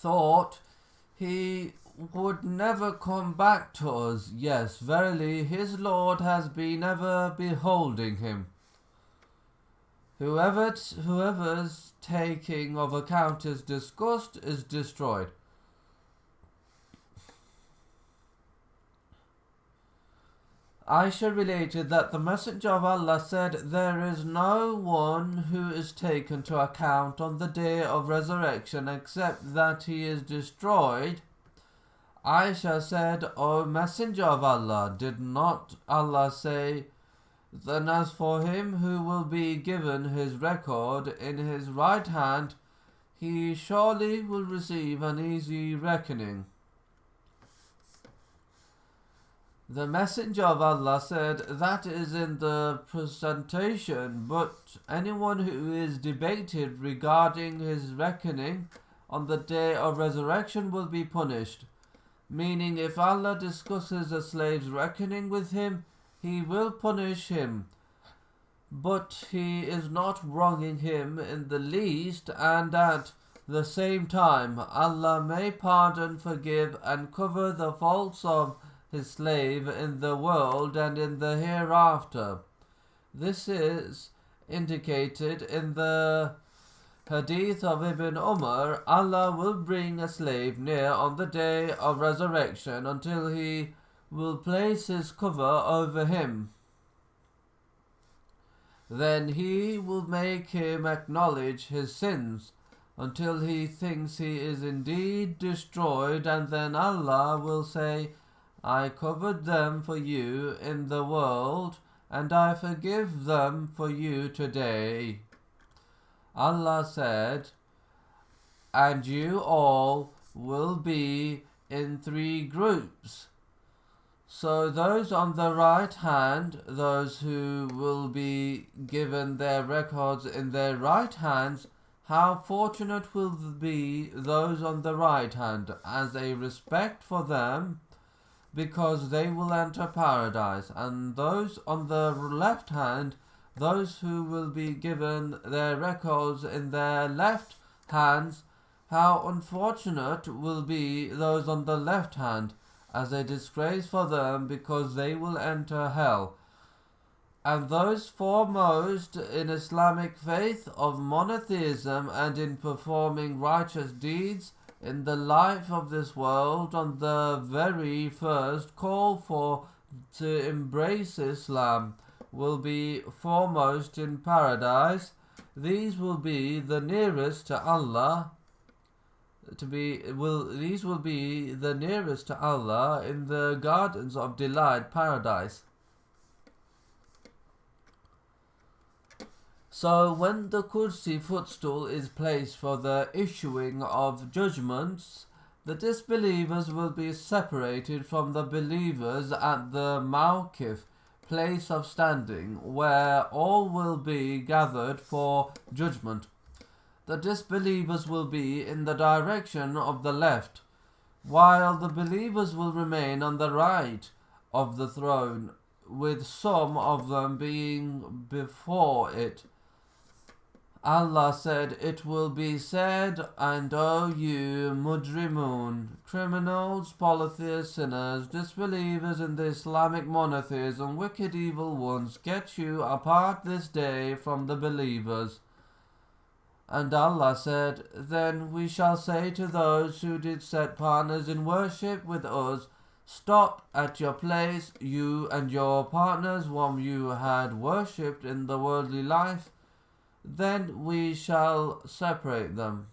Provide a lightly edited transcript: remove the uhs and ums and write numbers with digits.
thought he would never come back to us. Yes, verily, his Lord has been ever beholding him. Whoever's taking of account is discussed is destroyed. Aisha related that the Messenger of Allah said, "There is no one who is taken to account on the day of resurrection except that he is destroyed." Aisha said, "O Messenger of Allah, did not Allah say, 'Then as for him who will be given his record in his right hand, he surely will receive an easy reckoning'?" The Messenger of Allah said, "That is in the presentation, but anyone who is debated regarding his reckoning on the day of resurrection will be punished." Meaning, if Allah discusses a slave's reckoning with him, he will punish him, but he is not wronging him in the least, and at the same time Allah may pardon, forgive, and cover the faults of his slave in the world and in the hereafter. This is indicated in the Hadith of Ibn Umar. Allah will bring a slave near on the day of resurrection until he will place his cover over him. Then he will make him acknowledge his sins until he thinks he is indeed destroyed, and then Allah will say, "I covered them for you in the world, and I forgive them for you today." Allah said, "And you all will be in three groups. So those on the right hand, those who will be given their records in their right hands, how fortunate will be those on the right hand, as a respect for them, because they will enter paradise. And those on the left hand, those who will be given their records in their left hands, how unfortunate will be those on the left hand, as a disgrace for them, because they will enter hell. And those foremost in Islamic faith of monotheism and in performing righteous deeds in the life of this world on the very first call for to embrace Islam will be foremost in paradise. These will be the nearest to Allah. These will be the nearest to Allah in the gardens of delight, paradise. So when the Kursi footstool is placed for the issuing of judgments, the disbelievers will be separated from the believers at the Mawqif, place of standing, where all will be gathered for judgment. The disbelievers will be in the direction of the left, while the believers will remain on the right of the throne, with some of them being before it. Allah said, "It will be said, and O you mujrimun, criminals, polytheists, sinners, disbelievers in the Islamic monotheism, wicked evil ones, get you apart this day from the believers." And Allah said, "Then we shall say to those who did set partners in worship with us, stop at your place, you and your partners whom you had worshipped in the worldly life. Then we shall separate them."